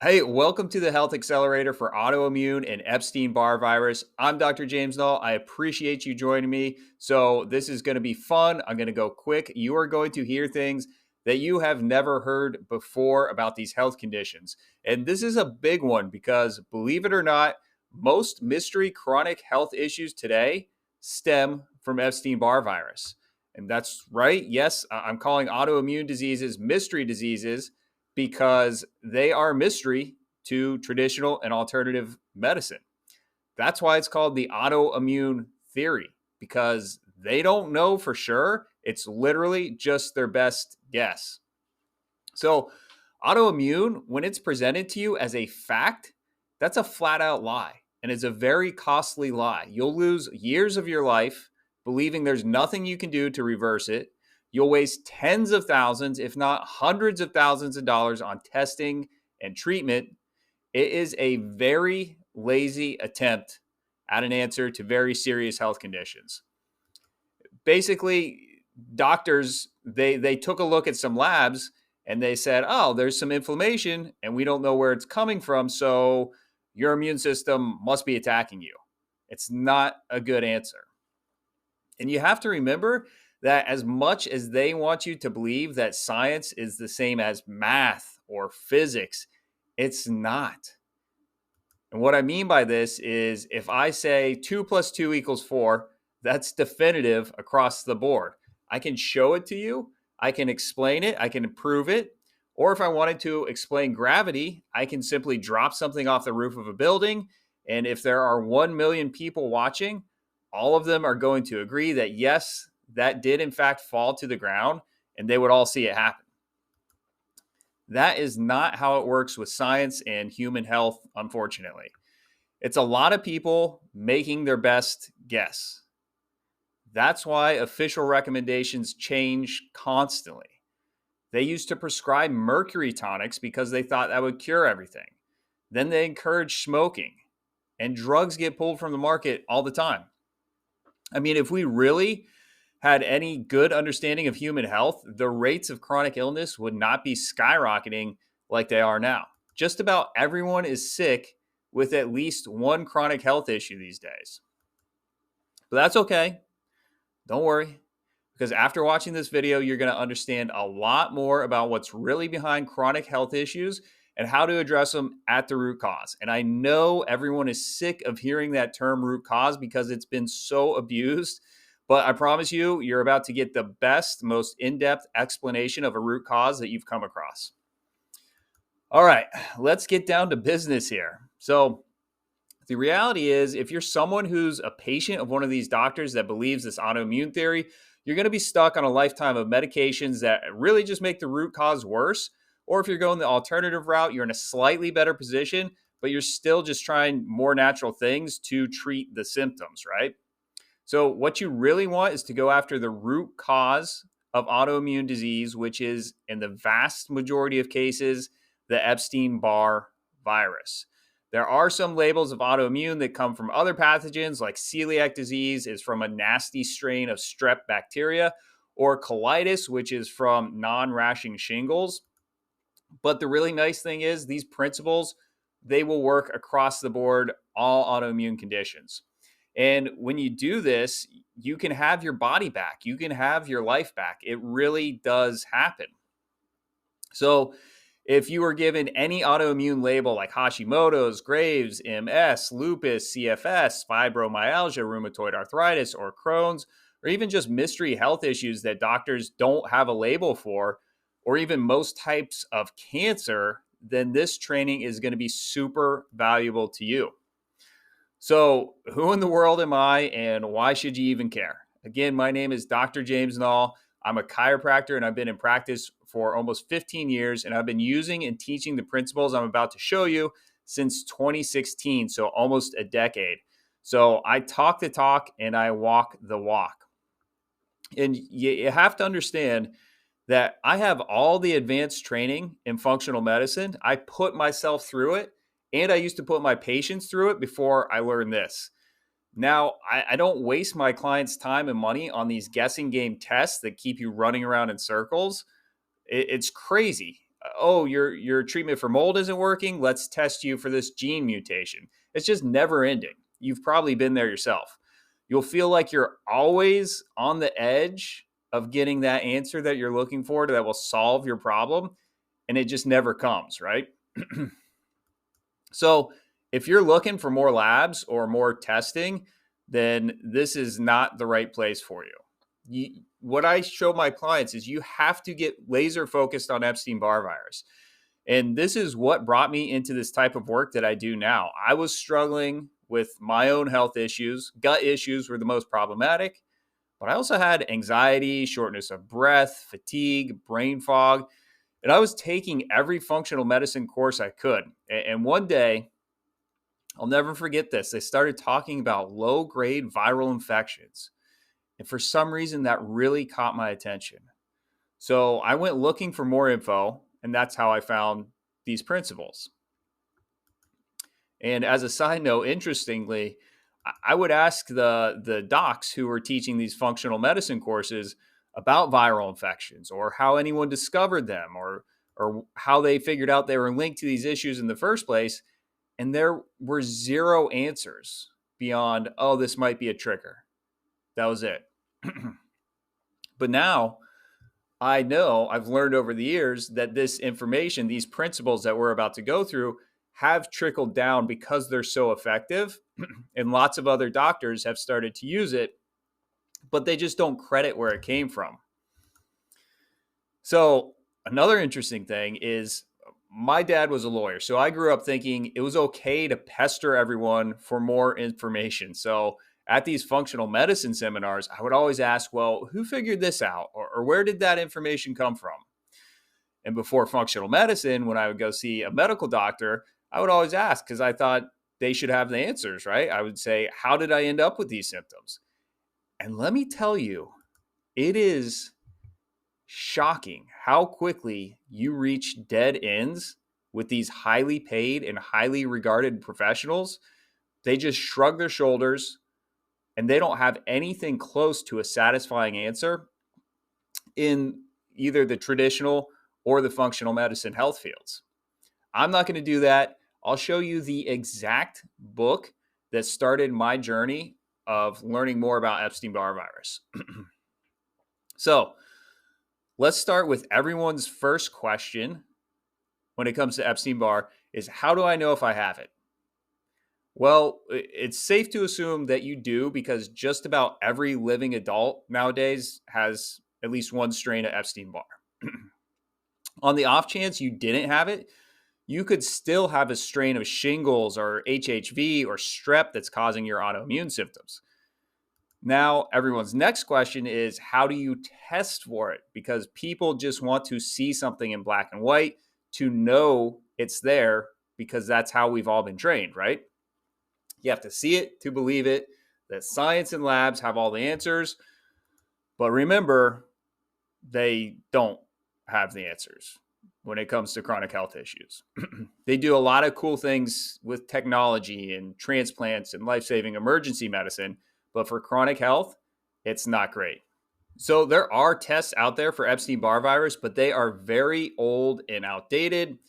Hey, welcome to the Health Accelerator for Autoimmune and Epstein-Barr virus. I'm Dr. James Null. I appreciate you joining me. So, this is going to be fun. I'm going to go quick. You are going to hear things that you have never heard before about these health conditions. And this is a big one because, believe it or not, most mystery chronic health issues today stem from Epstein-Barr virus. And that's right. Yes, I'm calling autoimmune diseases mystery diseases because they are mystery to traditional and alternative medicine. That's why it's called the autoimmune theory, because they don't know for sure. It's literally just their best guess. So, autoimmune, when it's presented to you as a fact, that's a flat out lie. And it's a very costly lie. You'll lose years of your life believing there's nothing you can do to reverse it. You'll waste tens of thousands, if not hundreds of thousands of dollars on testing and treatment. It is a very lazy attempt at an answer to very serious health conditions. Basically, doctors, they took a look at some labs and they said, oh, there's some inflammation and we don't know where it's coming from. So your immune system must be attacking you. It's not a good answer. And you have to remember that as much as they want you to believe that science is the same as math or physics, it's not. And what I mean by this is if I say 2 plus 2 equals 4, that's definitive across the board. I can show it to you, I can explain it, I can prove it. Or if I wanted to explain gravity, I can simply drop something off the roof of a building. And if there are 1 million people watching, all of them are going to agree that yes, that did in fact fall to the ground, and they would all see it happen. That is not how it works with science and human health, unfortunately. It's a lot of people making their best guess. That's why official recommendations change constantly. They used to prescribe mercury tonics because they thought that would cure everything. Then they encourage smoking, and drugs get pulled from the market all the time. I mean, if we really had any good understanding of human health, the rates of chronic illness would not be skyrocketing like they are now. Just about everyone is sick with at least one chronic health issue these days. But that's okay. Don't worry, because after watching this video, you're going to understand a lot more about what's really behind chronic health issues and how to address them at the root cause. And I know everyone is sick of hearing that term root cause because it's been so abused. But I promise you, you're about to get the best, most in-depth explanation of a root cause that you've come across. All right, let's get down to business here. So the reality is, if you're someone who's a patient of one of these doctors that believes this autoimmune theory, you're going to be stuck on a lifetime of medications that really just make the root cause worse. Or if you're going the alternative route, you're in a slightly better position, but you're still just trying more natural things to treat the symptoms, right? So what you really want is to go after the root cause of autoimmune disease, which is, in the vast majority of cases, the Epstein-Barr virus. There are some labels of autoimmune that come from other pathogens, like celiac disease is from a nasty strain of strep bacteria, or colitis, which is from non-rashing shingles. But the really nice thing is these principles, they will work across the board, all autoimmune conditions. And when you do this, you can have your body back. You can have your life back. It really does happen. So if you were given any autoimmune label like Hashimoto's, Graves, MS, lupus, CFS, fibromyalgia, rheumatoid arthritis, or Crohn's, or even just mystery health issues that doctors don't have a label for, or even most types of cancer, then this training is going to be super valuable to you. So who in the world am I and why should you even care? Again, my name is Dr. James Null. I'm a chiropractor and I've been in practice for almost 15 years, and I've been using and teaching the principles I'm about to show you since 2016, so almost a decade. So I talk the talk and I walk the walk. And you have to understand that I have all the advanced training in functional medicine. I put myself through it, and I used to put my patients through it before I learned this. Now, I don't waste my clients' time and money on these guessing game tests that keep you running around in circles. It's crazy. Oh, your treatment for mold isn't working. Let's test you for this gene mutation. It's just never ending. You've probably been there yourself. You'll feel like you're always on the edge of getting that answer that you're looking for that will solve your problem, and it just never comes, right? So, if you're looking for more labs or more testing, then this is not the right place for you. What I show my clients is you have to get laser focused on Epstein-Barr virus. And this is what brought me into this type of work that I do now. I was struggling with my own health issues. Gut issues were the most problematic, but I also had anxiety, shortness of breath, fatigue, brain fog, and I was taking every functional medicine course I could. And one day, I'll never forget this. They started talking about low grade viral infections. And for some reason, that really caught my attention. So I went looking for more info, and that's how I found these principles. And as a side note, interestingly, I would ask the docs who were teaching these functional medicine courses about viral infections or how anyone discovered them or how they figured out they were linked to these issues in the first place. And there were zero answers beyond, oh, this might be a trigger. That was it. But now I know I've learned over the years that this information, these principles that we're about to go through, have trickled down because they're so effective. And lots of other doctors have started to use it, but they just don't credit where it came from. So, another interesting thing is my dad was a lawyer. So I grew up thinking it was okay to pester everyone for more information. So at these functional medicine seminars, I would always ask, well, who figured this out? Or where did that information come from? And before functional medicine, when I would go see a medical doctor, I would always ask because I thought they should have the answers, right? I would say, how did I end up with these symptoms? And let me tell you, it is shocking how quickly you reach dead ends with these highly paid and highly regarded professionals. They just shrug their shoulders and they don't have anything close to a satisfying answer in either the traditional or the functional medicine health fields. I'm not going to do that. I'll show you the exact book that started my journey of learning more about Epstein-Barr virus. So, let's start with everyone's first question when it comes to Epstein-Barr is, how do I know if I have it? Well, it's safe to assume that you do because just about every living adult nowadays has at least one strain of Epstein-Barr. On the off chance you didn't have it, you could still have a strain of shingles or HHV or strep that's causing your autoimmune symptoms. Now, everyone's next question is, how do you test for it? Because people just want to see something in black and white to know it's there because that's how we've all been trained, right? You have to see it to believe it, that science and labs have all the answers. But remember, they don't have the answers when it comes to chronic health issues. They do a lot of cool things with technology and transplants and life-saving emergency medicine. But for chronic health, it's not great. So there are tests out there for Epstein-Barr virus, but they are very old and outdated.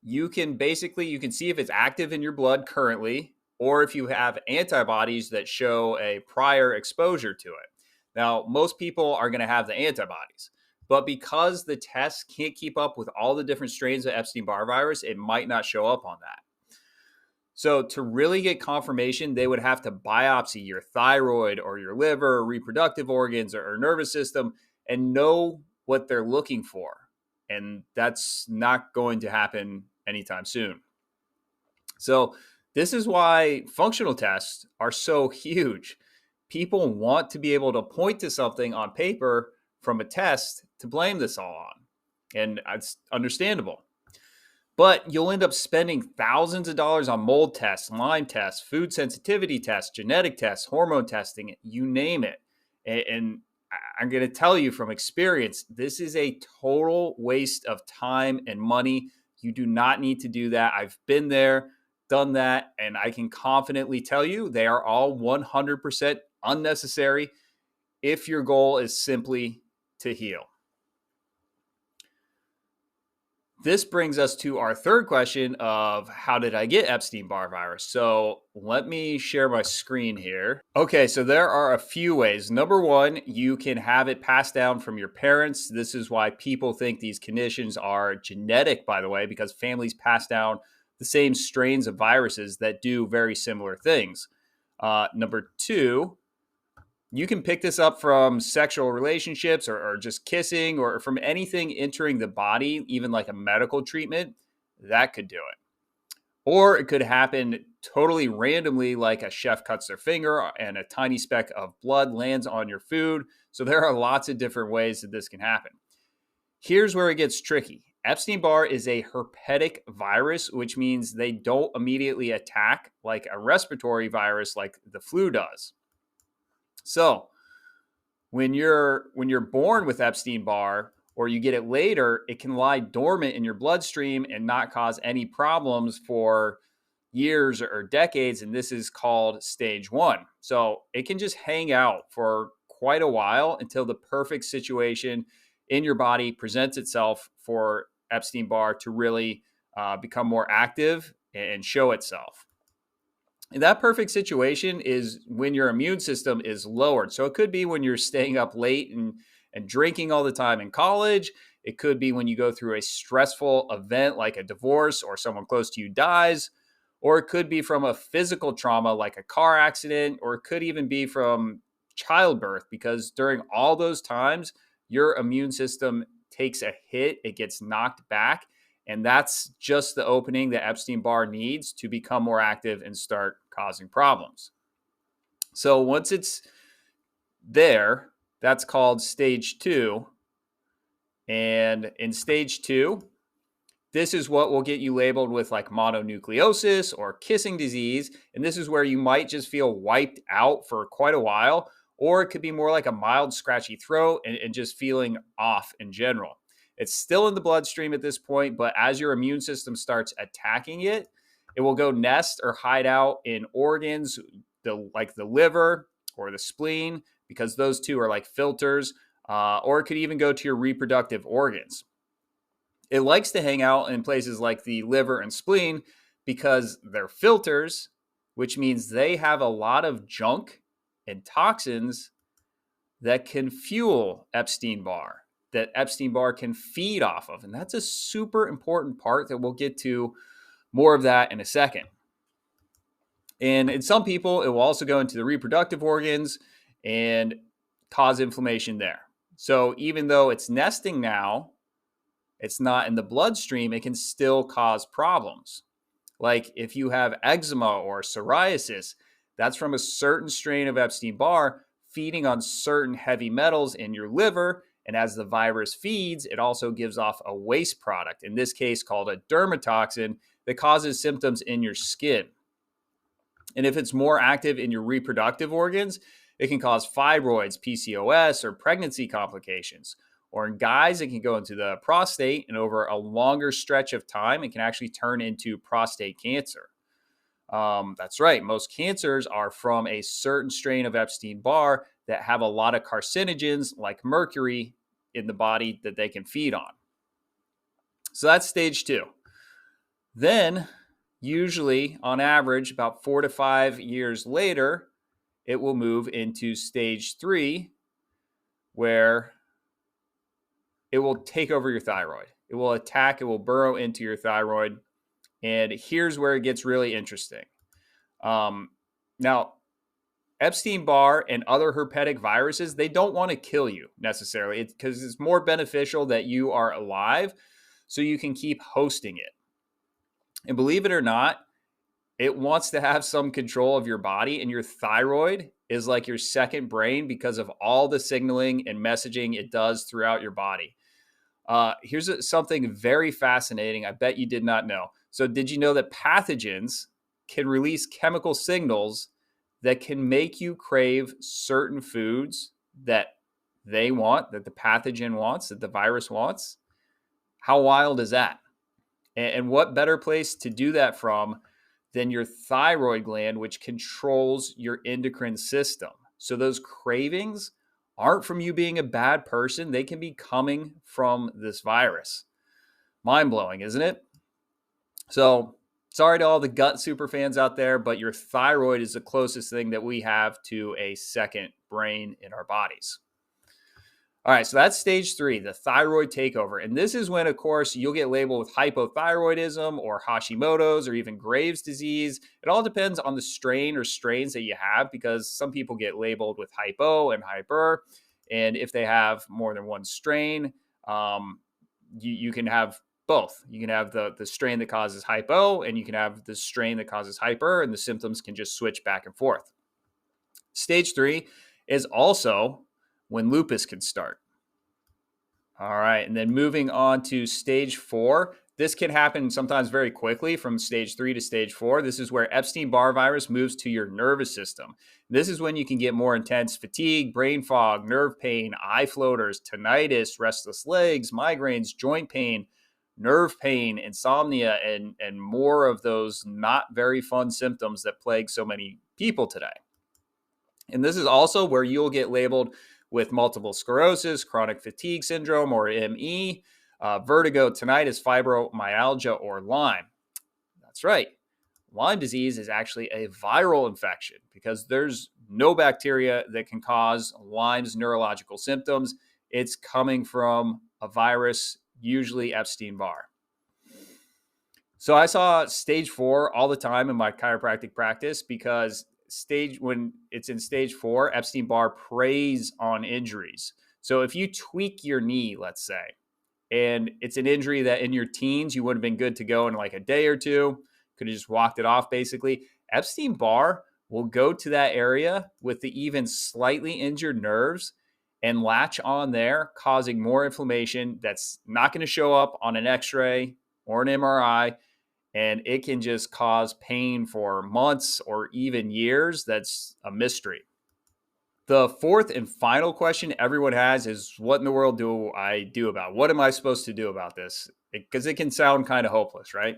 You can see if it's active in your blood currently, or if you have antibodies that show a prior exposure to it. Now, most people are going to have the antibodies, but because the tests can't keep up with all the different strains of Epstein-Barr virus, it might not show up on that. So to really get confirmation, they would have to biopsy your thyroid or your liver or reproductive organs or nervous system and know what they're looking for. And that's not going to happen anytime soon. So this is why functional tests are so huge. People want to be able to point to something on paper from a test to blame this all on. And it's understandable. But you'll end up spending thousands of dollars on mold tests, Lyme tests, food sensitivity tests, genetic tests, hormone testing, you name it. And I'm going to tell you from experience, this is a total waste of time and money. You do not need to do that. I've been there, done that, and I can confidently tell you they are all 100% unnecessary if your goal is simply to heal. this brings us to our third question of how did I get Epstein-Barr virus? So let me share my screen here. Okay, so there are a few ways. Number one, you can have it passed down from your parents. This is why people think these conditions are genetic, by the way, because families pass down the same strains of viruses that do very similar things. Number two, you can pick this up from sexual relationships or just kissing or from anything entering the body, even like a medical treatment. That could do it. Or it could happen totally randomly, like a chef cuts their finger and a tiny speck of blood lands on your food. So there are lots of different ways that this can happen. Here's where it gets tricky. Epstein-Barr is a herpetic virus, which means they don't immediately attack like a respiratory virus like the flu does. So when you're born with Epstein-Barr or you get it later, it can lie dormant in your bloodstream and not cause any problems for years or decades. And this is called stage 1. So it can just hang out for quite a while until the perfect situation in your body presents itself for Epstein-Barr to really become more active and show itself. And that perfect situation is when your immune system is lowered. So it could be when you're staying up late and drinking all the time in college. It could be when you go through a stressful event like a divorce or someone close to you dies. Or it could be from a physical trauma like a car accident, or it could even be from childbirth, because during all those times, your immune system takes a hit, it gets knocked back. And that's just the opening that Epstein-Barr needs to become more active and start causing problems. So once it's there, that's called stage 2. And in stage 2, this is what will get you labeled with like mononucleosis or kissing disease. And this is where you might just feel wiped out for quite a while, or it could be more like a mild scratchy throat and just feeling off in general. It's still in the bloodstream at this point, but as your immune system starts attacking it, it will go nest or hide out in organs, like the liver or the spleen, because those two are like filters, or it could even go to your reproductive organs. It likes to hang out in places like the liver and spleen because they're filters, which means they have a lot of junk and toxins that can fuel Epstein-Barr, that Epstein-Barr can feed off of. And that's a super important part that we'll get to more of that in a second. And in some people, it will also go into the reproductive organs and cause inflammation there. So even though it's nesting now, it's not in the bloodstream, it can still cause problems. Like if you have eczema or psoriasis, that's from a certain strain of Epstein-Barr feeding on certain heavy metals in your liver. And as the virus feeds, it also gives off a waste product, in this case called a dermatoxin, that causes symptoms in your skin. And if it's more active in your reproductive organs, it can cause fibroids, PCOS, or pregnancy complications. Or in guys, it can go into the prostate, and over a longer stretch of time, it can actually turn into prostate cancer. That's right. Most cancers are from a certain strain of Epstein-Barr that have a lot of carcinogens like mercury in the body that they can feed on. So that's stage 2. Then, usually on average, about 4 to 5 years later, it will move into stage 3, where it will take over your thyroid. It will attack, it will burrow into your thyroid. And here's where it gets really interesting. Now, Epstein-Barr and other herpetic viruses, they don't want to kill you necessarily, because it's more beneficial that you are alive so you can keep hosting it. And believe it or not, it wants to have some control of your body, and your thyroid is like your second brain because of all the signaling and messaging it does throughout your body. Here's something very fascinating I bet you did not know. So did you know that pathogens can release chemical signals that can make you crave certain foods that they want, that the pathogen wants, that the virus wants? How wild is that? And what better place to do that from than your thyroid gland, which controls your endocrine system? So those cravings aren't from you being a bad person. They can be coming from this virus. Mind-blowing, isn't it? So sorry to all the gut super fans out there, but your thyroid is the closest thing that we have to a second brain in our bodies. All right, so that's stage 3, the thyroid takeover. And this is when, of course, you'll get labeled with hypothyroidism or Hashimoto's or even Graves' disease. It all depends on the strain or strains that you have, because some people get labeled with hypo and hyper. And if they have more than one strain, you can have both. You can have the strain that causes hypo, and you can have the strain that causes hyper, and the symptoms can just switch back and forth. Stage 3 is also when lupus can start. All right, and then moving on to stage 4. This can happen sometimes very quickly from stage 3 to stage 4. This is where Epstein-Barr virus moves to your nervous system. This is when you can get more intense fatigue, brain fog, nerve pain, eye floaters, tinnitus, restless legs, migraines, joint pain, nerve pain, insomnia, and more of those not very fun symptoms that plague so many people today. And this is also where you'll get labeled with multiple sclerosis, chronic fatigue syndrome, or ME, vertigo, tinnitus, fibromyalgia, or Lyme. That's right. Lyme disease is actually a viral infection because there's no bacteria that can cause Lyme's neurological symptoms. It's coming from a virus, usually Epstein-Barr. So I saw stage 4 all the time in my chiropractic practice because when it's in stage 4, Epstein-Barr preys on injuries. So if you tweak your knee, let's say, and it's an injury that in your teens you would have been good to go in like a day or two, could have just walked it off basically. Epstein-Barr will go to that area with the even slightly injured nerves and latch on there, causing more inflammation that's not going to show up on an X-ray or an MRI. And it can just cause pain for months or even years. That's a mystery. The fourth and final question everyone has is, what in the world do I do about it? What am I supposed to do about this? Because it can sound kind of hopeless, right?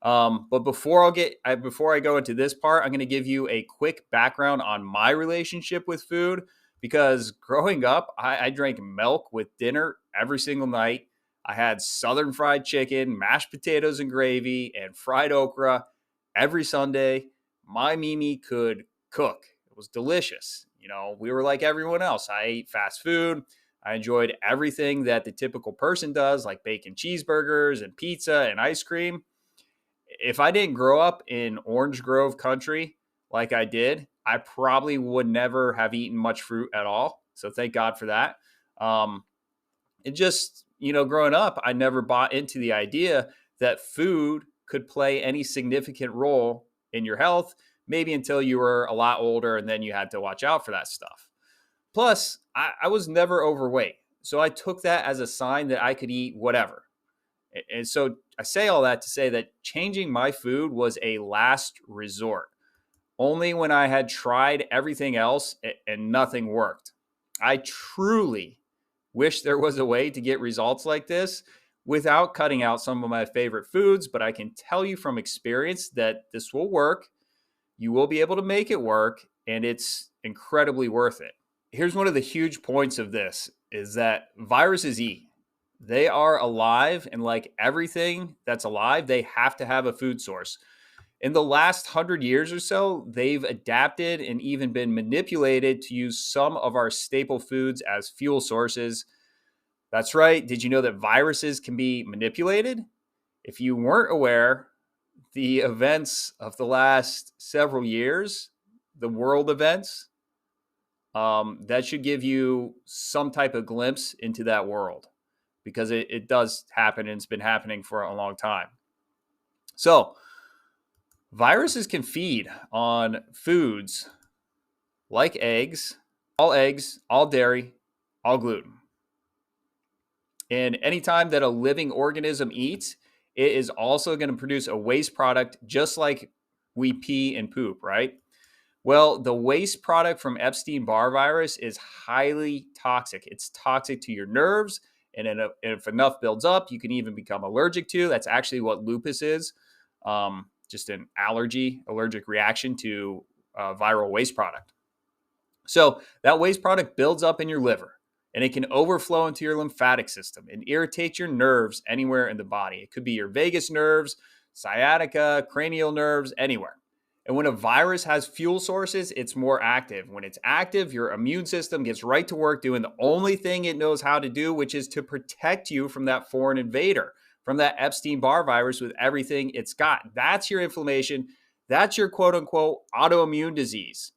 But before I go into this part, I'm going to give you a quick background on my relationship with food. Because growing up, I drank milk with dinner every single night. I had Southern fried chicken, mashed potatoes and gravy, and fried okra every Sunday. My Mimi could cook. It was delicious. You know, we were like everyone else. I ate fast food. I enjoyed everything that the typical person does, like bacon cheeseburgers and pizza and ice cream. If I didn't grow up in Orange Grove country like I did, I probably would never have eaten much fruit at all. So thank God for that. It just, growing up, I never bought into the idea that food could play any significant role in your health, maybe until you were a lot older and then you had to watch out for that stuff. Plus, I was never overweight. So I took that as a sign that I could eat whatever. And so I say all that to say that changing my food was a last resort. Only when I had tried everything else and nothing worked. I truly wish there was a way to get results like this without cutting out some of my favorite foods, but I can tell you from experience that this will work. You will be able to make it work, and it's incredibly worth it. Here's one of the huge points of this is that viruses eat. They are alive, and like everything that's alive, they have to have a food source. In the last 100 years or so, they've adapted and even been manipulated to use some of our staple foods as fuel sources. That's right. Did you know that viruses can be manipulated? If you weren't aware, the events of the last several years, the world events, that should give you some type of glimpse into that world, because it does happen, and it's been happening for a long time. So viruses can feed on foods like eggs, all dairy, all gluten. And anytime that a living organism eats, it is also going to produce a waste product, just like we pee and poop, right? Well, the waste product from Epstein-Barr virus is highly toxic. It's toxic to your nerves, and if enough builds up, you can even become allergic to. That's actually what lupus is, just an allergic reaction to viral waste product. So that waste product builds up in your liver, and it can overflow into your lymphatic system and irritate your nerves anywhere in the body. It could be your vagus nerves, sciatica, cranial nerves, anywhere. And when a virus has fuel sources, it's more active. When it's active, your immune system gets right to work doing the only thing it knows how to do, which is to protect you from that foreign invader, from that Epstein-Barr virus with everything it's got. That's your inflammation. That's your quote unquote autoimmune disease.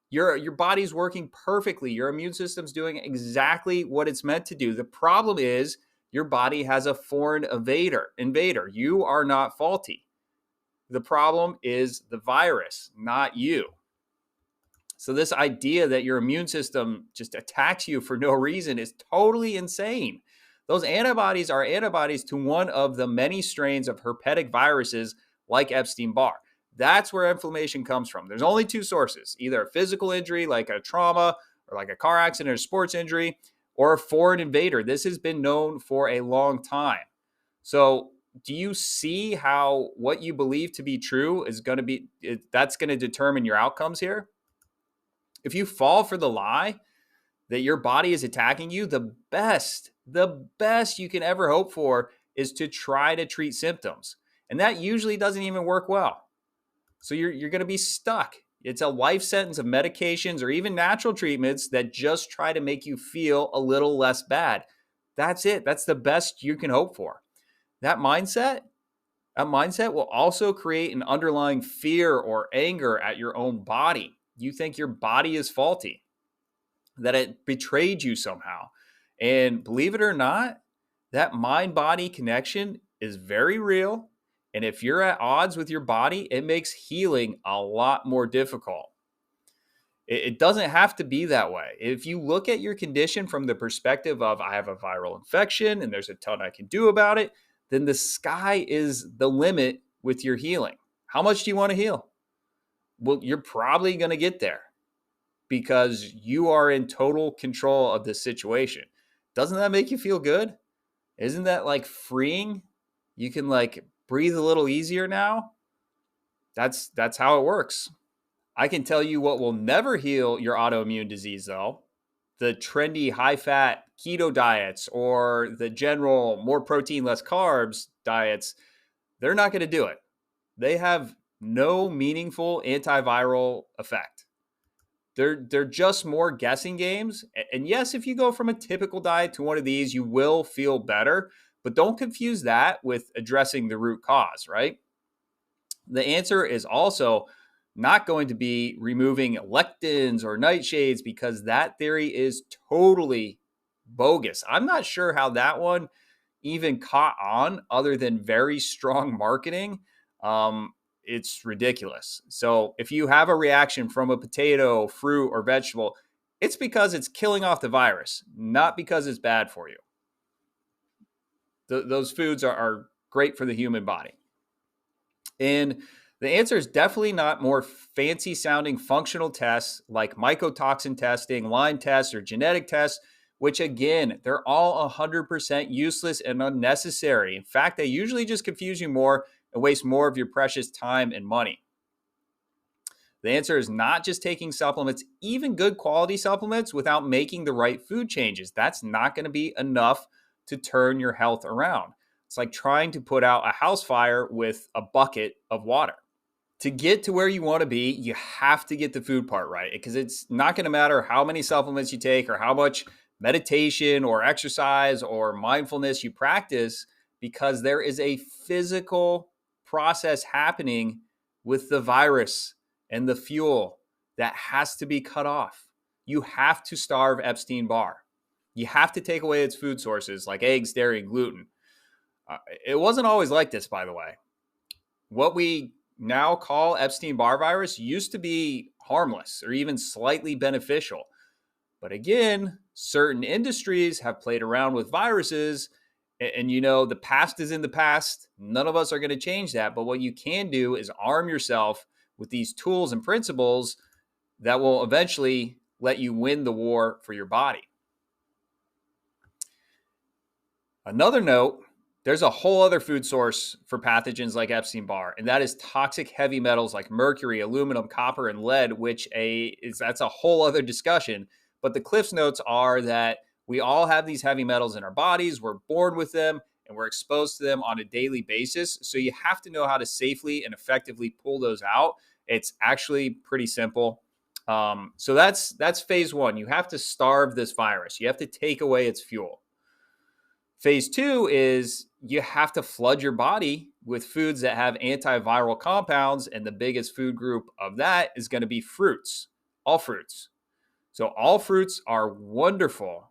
Your body's working perfectly. Your immune system's doing exactly what it's meant to do. The problem is your body has a foreign invader. You are not faulty. The problem is the virus, not you. So this idea that your immune system just attacks you for no reason is totally insane. Those antibodies are antibodies to one of the many strains of herpetic viruses like Epstein-Barr. That's where inflammation comes from. There's only two sources, either a physical injury like a trauma or like a car accident or sports injury, or a foreign invader. This has been known for a long time. So do you see how what you believe to be true is going to be, that's going to determine your outcomes here? If you fall for the lie that your body is attacking you, the best you can ever hope for is to try to treat symptoms. And that usually doesn't even work well. So you're going to be stuck. It's a life sentence of medications or even natural treatments that just try to make you feel a little less bad. That's it. That's the best you can hope for. That mindset will also create an underlying fear or anger at your own body. You think your body is faulty, that it betrayed you somehow. And believe it or not, that mind-body connection is very real. And if you're at odds with your body, it makes healing a lot more difficult. It doesn't have to be that way. If you look at your condition from the perspective of, I have a viral infection and there's a ton I can do about it, then the sky is the limit with your healing. How much do you want to heal? Well, you're probably going to get there because you are in total control of this situation. Doesn't that make you feel good? Isn't that like freeing? You can like breathe a little easier now. That's how it works. I can tell you what will never heal your autoimmune disease though. The trendy high-fat keto diets or the general more protein, less carbs diets, they're not going to do it. They have no meaningful antiviral effect. They're just more guessing games. And yes, if you go from a typical diet to one of these, you will feel better. But don't confuse that with addressing the root cause, right? The answer is also not going to be removing lectins or nightshades because that theory is totally bogus. I'm not sure how that one even caught on other than very strong marketing. It's ridiculous. So if you have a reaction from a potato, fruit, or vegetable, it's because it's killing off the virus, not because it's bad for you. Those foods are great for the human body. And the answer is definitely not more fancy sounding functional tests like mycotoxin testing, Lyme tests, or genetic tests, which again, they're all 100% useless and unnecessary. In fact, they usually just confuse you more and waste more of your precious time and money. The answer is not just taking supplements, even good quality supplements, without making the right food changes. That's not going to be enough to turn your health around. It's like trying to put out a house fire with a bucket of water. To get to where you want to be, you have to get the food part right, because it's not going to matter how many supplements you take or how much meditation or exercise or mindfulness you practice, because there is a physical process happening with the virus and the fuel that has to be cut off. You have to starve Epstein-Barr. You have to take away its food sources like eggs, dairy, and gluten. It wasn't always like this, by the way. What we now call Epstein-Barr virus used to be harmless or even slightly beneficial. But again, certain industries have played around with viruses, and you know, the past is in the past. None of us are going to change that. But what you can do is arm yourself with these tools and principles that will eventually let you win the war for your body. Another note, there's a whole other food source for pathogens like Epstein-Barr, and that is toxic heavy metals like mercury, aluminum, copper, and lead, that's a whole other discussion. But the Cliffs Notes are that We all have these heavy metals in our bodies. We're born with them and we're exposed to them on a daily basis. So you have to know how to safely and effectively pull those out. It's actually pretty simple. So that's phase one. You have to starve this virus. You have to take away its fuel. Phase two is you have to flood your body with foods that have antiviral compounds. And the biggest food group of that is going to be fruits, all fruits. So all fruits are wonderful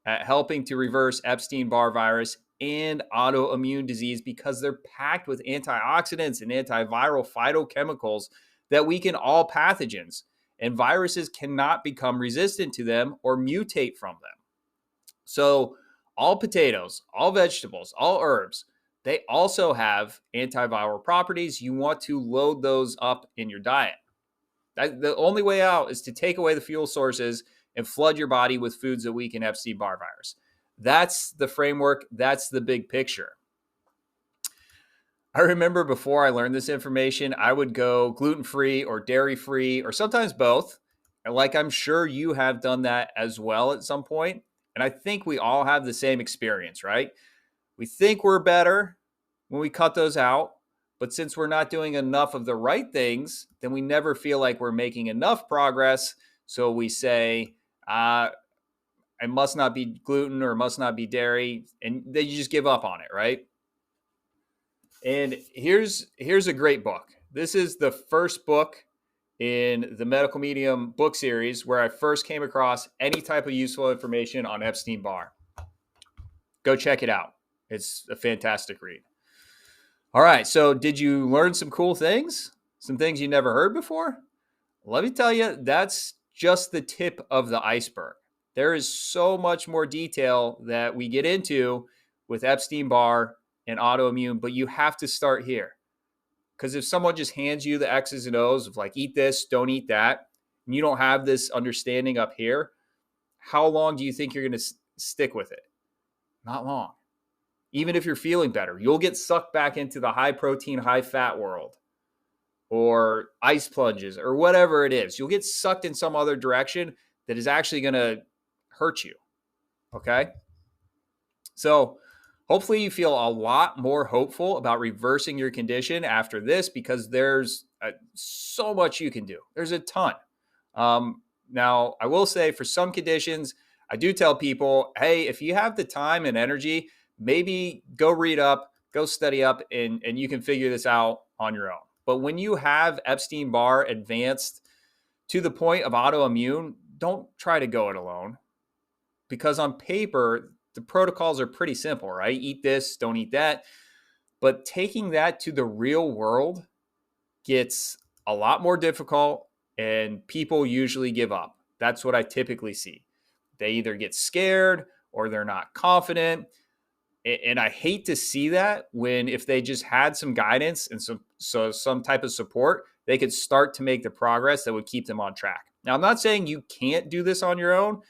at helping to reverse Epstein-Barr virus and autoimmune disease because they're packed with antioxidants and antiviral phytochemicals that weaken all pathogens. And viruses cannot become resistant to them or mutate from them. So all potatoes, all vegetables, all herbs, they also have antiviral properties. You want to load those up in your diet. The only way out is to take away the fuel sources and flood your body with foods that weaken Epstein-Barr virus. That's the framework. That's the big picture. I remember before I learned this information, I would go gluten-free or dairy-free or sometimes both. And like I'm sure you have done that as well at some point. And I think we all have the same experience, right? We think we're better when we cut those out. But since we're not doing enough of the right things, then we never feel like we're making enough progress. So we say, I must not be gluten or must not be dairy. And then you just give up on it, right? And here's a great book. This is the first book in the Medical Medium book series where I first came across any type of useful information on Epstein-Barr. Go check it out. It's a fantastic read. All right, so did you learn some cool things? Some things you never heard before? Let me tell you, that's just the tip of the iceberg. There is so much more detail that we get into with Epstein-Barr and autoimmune, but you have to start here. Because if someone just hands you the X's and O's of like, eat this, don't eat that, and you don't have this understanding up here, how long do you think you're going to stick with it? Not long. Even if you're feeling better, you'll get sucked back into the high protein, high fat world or ice plunges or whatever it is. You'll get sucked in some other direction that is actually going to hurt you. Okay? So hopefully you feel a lot more hopeful about reversing your condition after this because there's so much you can do. There's a ton. Now, I will say for some conditions, I do tell people, hey, if you have the time and energy, maybe go read up, go study up, and you can figure this out on your own. But when you have Epstein-Barr advanced to the point of autoimmune, don't try to go it alone. Because on paper, the protocols are pretty simple, right? Eat this, don't eat that. But taking that to the real world gets a lot more difficult, and people usually give up. That's what I typically see. They either get scared or they're not confident. And I hate to see that when if they just had some guidance and some type of support, they could start to make the progress that would keep them on track. Now, I'm not saying you can't do this on your own,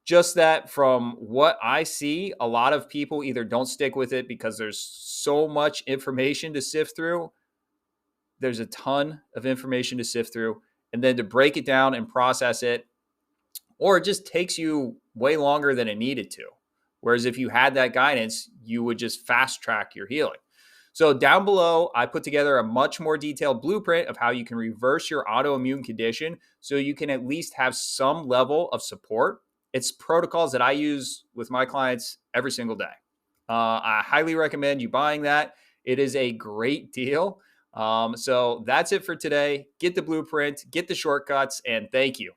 just that from what I see, a lot of people either don't stick with it because there's so much information to sift through. There's a ton of information to sift through, and then to break it down and process it, or it just takes you way longer than it needed to. Whereas if you had that guidance, you would just fast track your healing. So down below, I put together a much more detailed blueprint of how you can reverse your autoimmune condition so you can at least have some level of support. It's protocols that I use with my clients every single day. I highly recommend you buying that. It is a great deal. So that's it for today. Get the blueprint, get the shortcuts, and thank you.